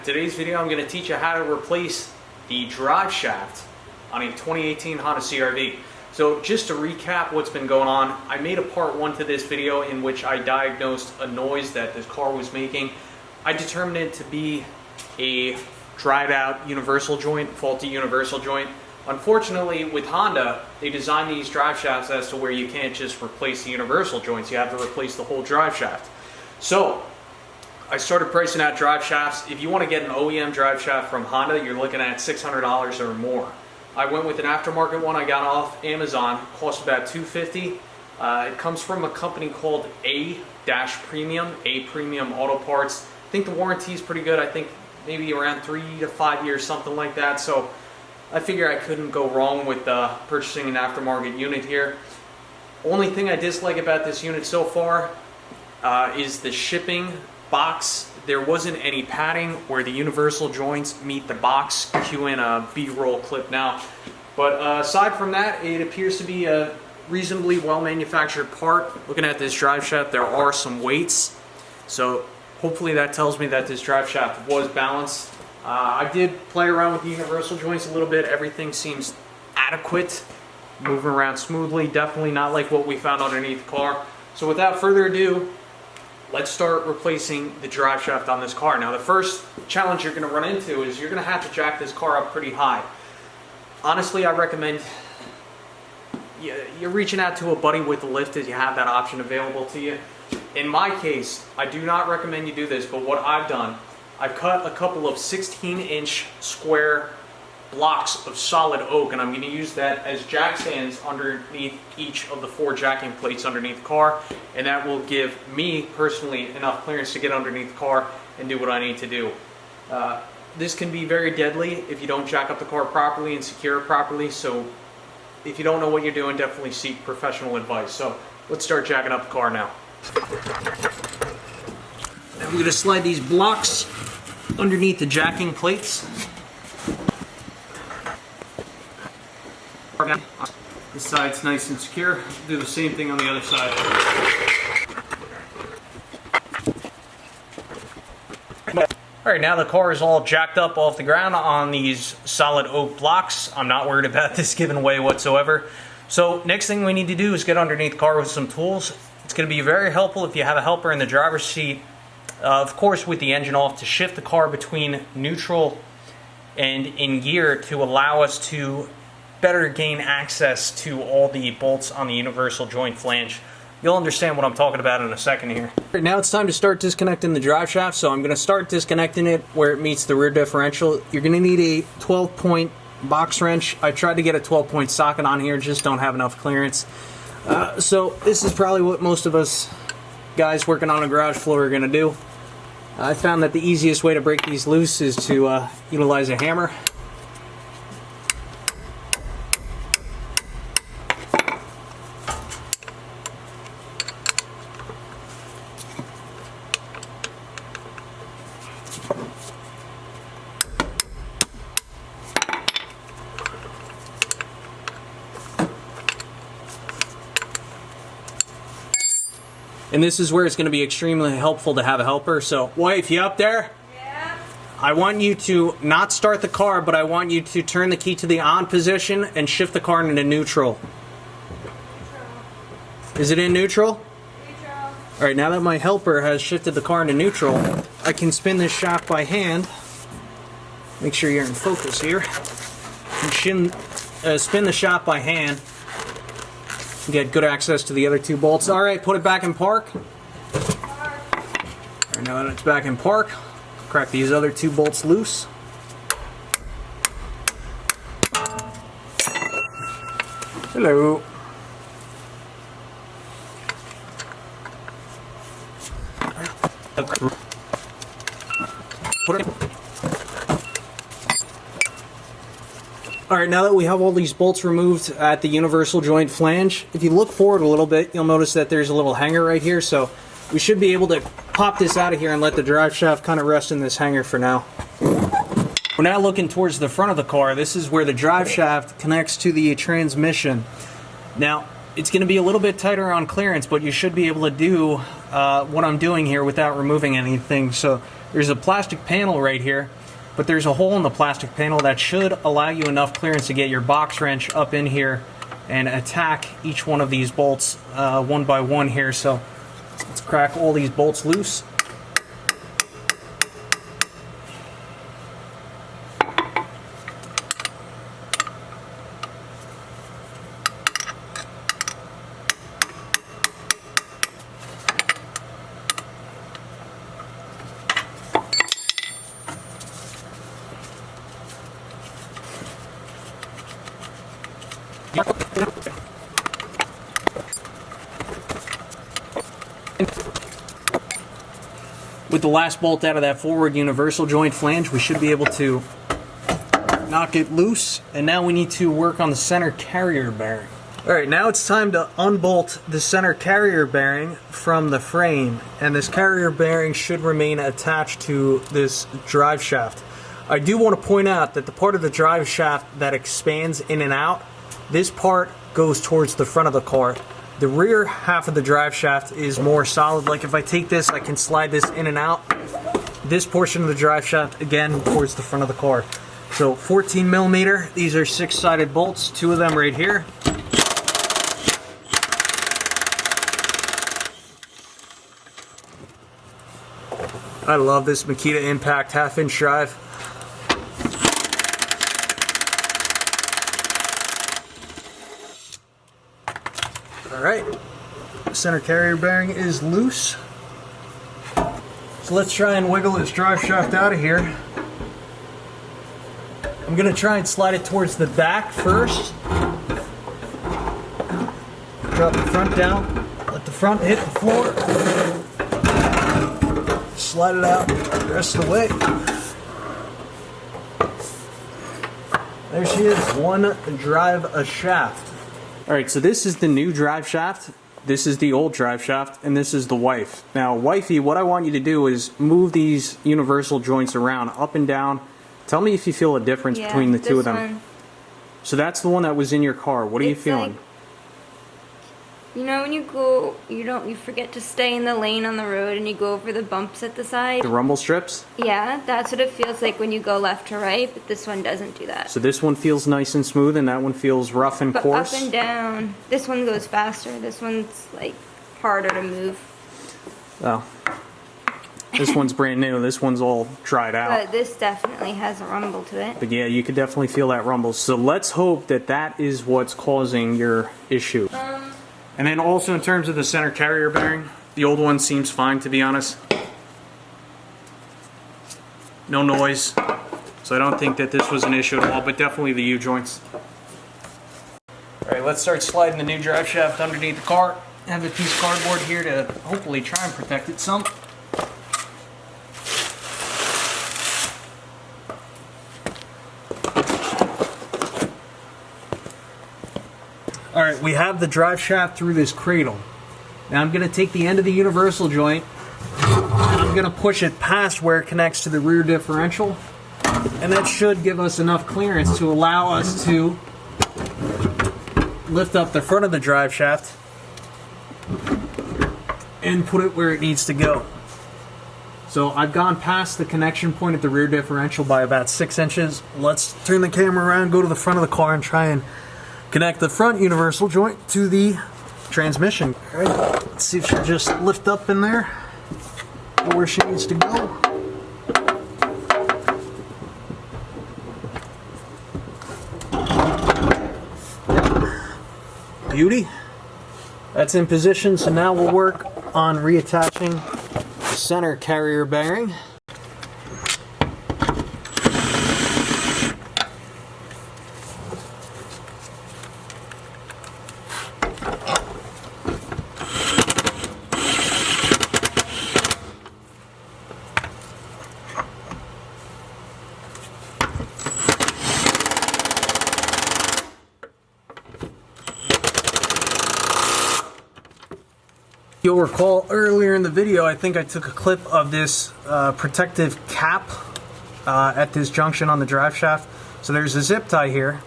Today's video I'm going to teach you how to replace the drive shaft on a 2018 Honda CRV. So just to recap what's been going on, I made a part 1 to this video in which I diagnosed a noise that this car was making. I determined it to be a dried out universal joint, faulty universal joint. Unfortunately with Honda, they designed these drive shafts as to where you can't just replace the universal joints, you have to replace the whole drive shaft. So I started pricing out drive shafts. If you want to get an OEM drive shaft from Honda, you're looking at $600 or more. I went with an aftermarket one I got off Amazon, cost about $250. It comes from a company called A-Premium, A-Premium Auto Parts. I think the warranty is pretty good. I think maybe around 3 to 5 years, something like that. So I figure I couldn't go wrong with purchasing an aftermarket unit here. Only thing I dislike about this unit so far is the shipping box. There wasn't any padding where the universal joints meet the box. Cue in a B-roll clip now. But aside from that, it appears to be a reasonably well manufactured part. Looking at this drive shaft, there are some weights. So hopefully that tells me that this drive shaft was balanced. I did play around with the universal joints a little bit. Everything seems adequate, moving around smoothly. Definitely not like what we found underneath the car. So without further ado, let's start replacing the drive shaft on this car. Now the first challenge you're going to run into is you're going to have to jack this car up pretty high. Honestly, I recommend you're reaching out to a buddy with a lift if you have that option available to you. In my case, I do not recommend you do this, but what I've done, I've cut a couple of 16-inch square blocks of solid oak, and I'm going to use that as jack stands underneath each of the 4 jacking plates underneath the car, and that will give me personally enough clearance to get underneath the car and do what I need to do. This can be very deadly if you don't jack up the car properly and secure it properly, so if you don't know what you're doing, definitely seek professional advice. So let's start jacking up the car now. Now we're going to slide these blocks underneath the jacking plates. This side's nice and secure. Do the same thing on the other side. Alright, now the car is all jacked up off the ground on these solid oak blocks. I'm not worried about this giving away whatsoever. So next thing we need to do is get underneath the car with some tools. It's going to be very helpful if you have a helper in the driver's seat, of course with the engine off, to shift the car between neutral and in gear to allow us to better gain access to all the bolts on the universal joint flange. You'll understand what I'm talking about in a second here. Right, now it's time to start disconnecting the drive shaft, so I'm going to start disconnecting it where it meets the rear differential. You're going to need a 12-point box wrench. I tried to get a 12-point socket on here, just don't have enough clearance. So this is probably what most of us guys working on a garage floor are going to do. I found that the easiest way to break these loose is to utilize a hammer. And this is where it's going to be extremely helpful to have a helper. So, wife, you up there? Yeah. I want you to not start the car, but I want you to turn the key to the on position and shift the car into neutral. Neutral. Is it in neutral? Neutral. Alright, now that my helper has shifted the car into neutral, I can spin this shaft by hand. Make sure you're in focus here. And spin the shaft by hand. Get good access to the other 2 bolts. Alright, put it back in park. Alright, now that it's back in park, crack these other 2 bolts loose. Hello. Put it in. Alright, now that we have all these bolts removed at the universal joint flange, if you look forward a little bit, you'll notice that there's a little hanger right here, so we should be able to pop this out of here and let the drive shaft kind of rest in this hanger for now. We're now looking towards the front of the car. This is where the drive shaft connects to the transmission. Now, it's going to be a little bit tighter on clearance, but you should be able to do what I'm doing here without removing anything. So There's a plastic panel right here, but there's a hole in the plastic panel that should allow you enough clearance to get your box wrench up in here and attack each one of these bolts one by one here. So let's crack all these bolts loose. With the last bolt out of that forward universal joint flange, we should be able to knock it loose. And now we need to work on the center carrier bearing. Alright, now it's time to unbolt the center carrier bearing from the frame. And this carrier bearing should remain attached to this drive shaft. I do want to point out that the part of the drive shaft that expands in and out, this part goes towards the front of the car. The rear half of the drive shaft is more solid. Like if I take this, I can slide this in and out. This portion of the drive shaft, again, towards the front of the car. So 14 millimeter, these are 6-sided bolts, 2 of them right here. I love this Makita Impact 1/2-inch drive. Alright, center carrier bearing is loose. So let's try and wiggle this drive shaft out of here. I'm going to try and slide it towards the back first. Drop the front down, let the front hit the floor. Slide it out the rest of the way. There she is, one drive a shaft. Alright, so this is the new drive shaft, this is the old drive shaft, and this is the wife. Now, wifey, what I want you to do is move these universal joints around, up and down. Tell me if you feel a difference between the two of them. One. So that's the one that was in your car. What are you feeling? Like, you know when you go, you forget to stay in the lane on the road and you go over the bumps at the side? The rumble strips? Yeah, that's what it feels like when you go left to right, but this one doesn't do that. So this one feels nice and smooth and that one feels rough and coarse? Up and down. This one goes faster. This one's like harder to move. Oh. This one's brand new. This one's all dried out. But this definitely has a rumble to it. But yeah, you could definitely feel that rumble. So let's hope that that is what's causing your issue. And then also in terms of the center carrier bearing, the old one seems fine, to be honest. No noise. So I don't think that this was an issue at all, but definitely the U-joints. Alright, let's start sliding the new drive shaft underneath the car. I have a piece of cardboard here to hopefully try and protect it some. Alright, we have the drive shaft through this cradle. Now I'm going to take the end of the universal joint and I'm going to push it past where it connects to the rear differential. And that should give us enough clearance to allow us to lift up the front of the drive shaft and put it where it needs to go. So I've gone past the connection point at the rear differential by about 6 inches. Let's turn the camera around, go to the front of the car and try and connect the front universal joint to the transmission. All right, let's see if she'll just lift up in there, go where she needs to go. Beauty. That's in position, so now we'll work on reattaching the center carrier bearing. You'll recall earlier in the video, I think I took a clip of this protective cap at this junction on the drive shaft. So there's a zip tie here,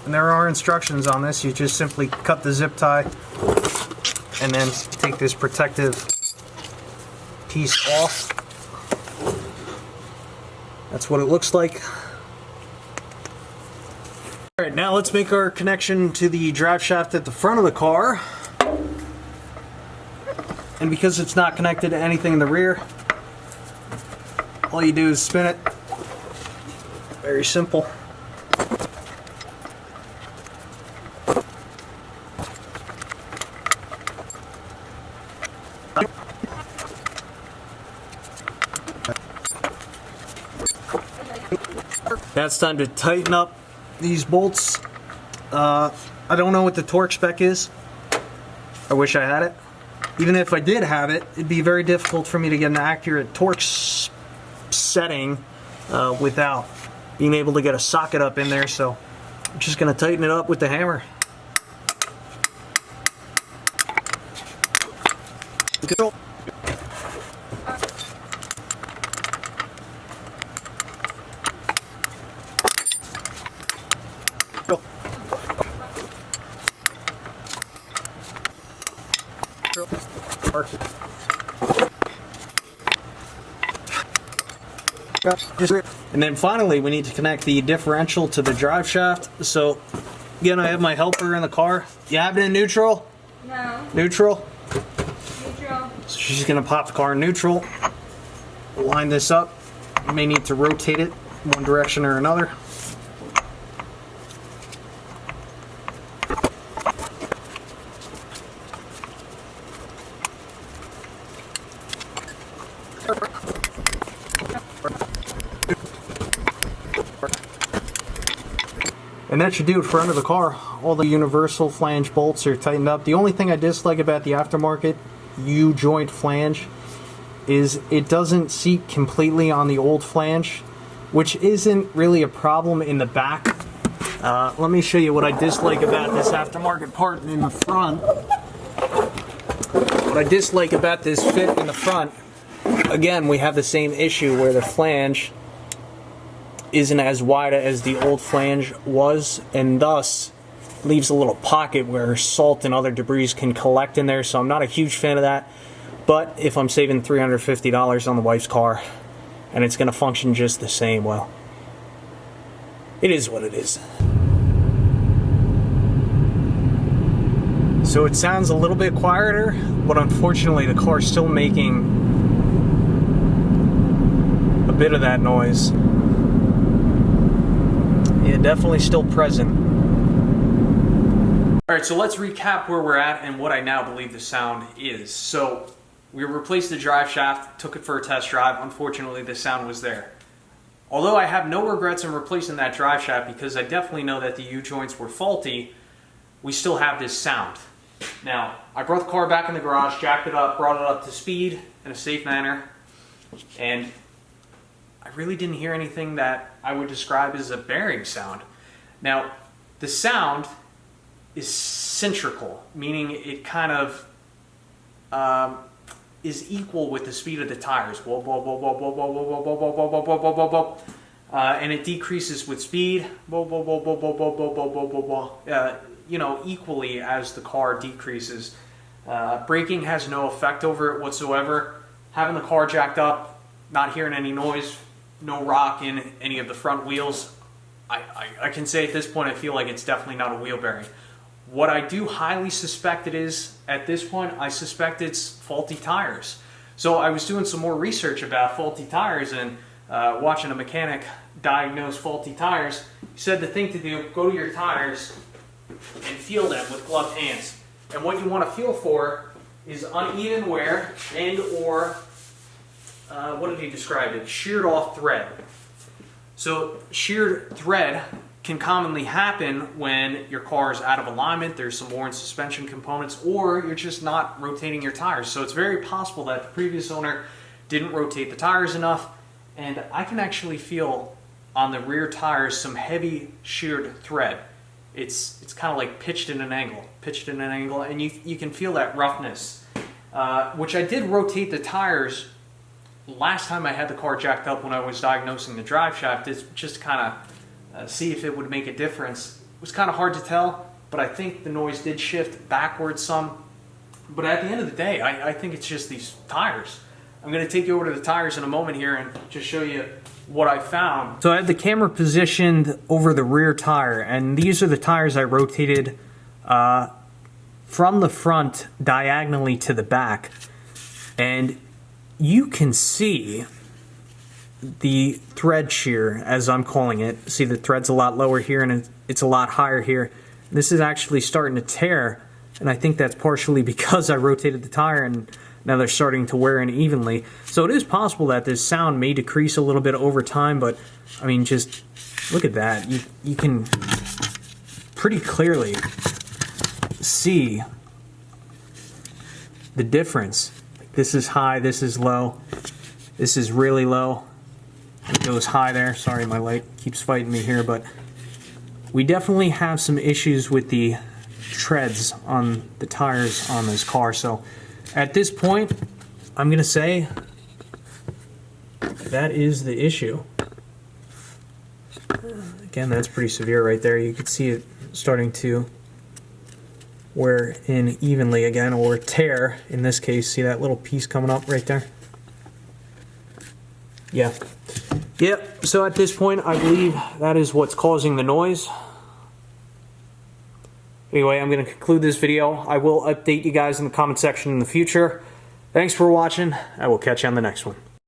and there are instructions on this. You just simply cut the zip tie and then take this protective piece off. That's what it looks like. All right, now let's make our connection to the drive shaft at the front of the car. And because it's not connected to anything in the rear, all you do is spin it. Very simple. Now it's time to tighten up these bolts. I don't know what the torque spec is. I wish I had it. Even if I did have it, it'd be very difficult for me to get an accurate torque setting without being able to get a socket up in there. So I'm just going to tighten it up with the hammer. Good. And then finally we need to connect the differential to the drive shaft. So again, I have my helper in the car. You have it in neutral? No. Neutral? Neutral. So she's going to pop the car in neutral. Line this up. You may need to rotate it one direction or another. And that should do it for under the car. All the universal flange bolts are tightened up. The only thing I dislike about the aftermarket U-joint flange is it doesn't seat completely on the old flange, which isn't really a problem in the back. Let me show you what I dislike about this aftermarket part in the front. What I dislike about this fit in the front, again, we have the same issue where the flange isn't as wide as the old flange was, and thus leaves a little pocket where salt and other debris can collect in there. So I'm not a huge fan of that. But if I'm saving $350 on the wife's car and it's going to function just the same, well, it is what it is. So it sounds a little bit quieter, but unfortunately the car's still making a bit of that noise. Yeah, definitely still present. Alright, so let's recap where we're at and what I now believe the sound is. So, we replaced the drive shaft, took it for a test drive. Unfortunately, the sound was there. Although I have no regrets in replacing that drive shaft because I definitely know that the U-joints were faulty, we still have this sound. Now, I brought the car back in the garage, jacked it up, brought it up to speed in a safe manner, and I really didn't hear anything that I would describe as a bearing sound. Now, the sound is symmetrical, meaning it kind of is equal with the speed of the tires. Whoa, whoa, whoa, whoa, whoa, whoa, whoa, whoa, whoa, whoa, whoa, whoa, whoa, whoa, whoa. And it decreases with speed. Whoa, whoa, whoa, whoa, whoa, whoa, whoa, whoa, whoa, whoa, whoa. You know, equally as the car decreases. Braking has no effect over it whatsoever. Having the car jacked up, not hearing any noise, no rock in any of the front wheels, I can say at this point I feel like it's definitely not a wheel bearing. What I do highly suspect it is, at this point, I suspect it's faulty tires. So I was doing some more research about faulty tires and watching a mechanic diagnose faulty tires. He said the thing to do, go to your tires and feel them with gloved hands. And what you want to feel for is uneven wear and or, what did he describe it? Sheared off thread. So sheared thread can commonly happen when your car is out of alignment, there's some worn suspension components, or you're just not rotating your tires. So it's very possible that the previous owner didn't rotate the tires enough, and I can actually feel on the rear tires some heavy sheared thread. It's kind of like pitched in an angle, and you can feel that roughness, which I did rotate the tires last time I had the car jacked up when I was diagnosing the drive shaft, just kind of see if it would make a difference. It was kind of hard to tell, but I think the noise did shift backwards some. But at the end of the day, I think it's just these tires. I'm going to take you over to the tires in a moment here and just show you what I found. So I had the camera positioned over the rear tire, and these are the tires I rotated from the front diagonally to the back. And you can see the thread shear, as I'm calling it. See, the thread's a lot lower here and it's a lot higher here. This is actually starting to tear, and I think that's partially because I rotated the tire and now they're starting to wear in evenly. So it is possible that this sound may decrease a little bit over time, but I mean, just look at that. You can pretty clearly see the difference. This is high, this is low, this is really low. It goes high there. Sorry, my light keeps fighting me here, but we definitely have some issues with the treads on the tires on this car. So at this point, I'm going to say that is the issue. Again, that's pretty severe right there. You can see it starting to wear in evenly again, or tear in this case. See that little piece coming up right there? Yeah. Yep, so at this point, I believe that is what's causing the noise. Anyway, I'm going to conclude this video. I will update you guys in the comment section in the future. Thanks for watching. I will catch you on the next one.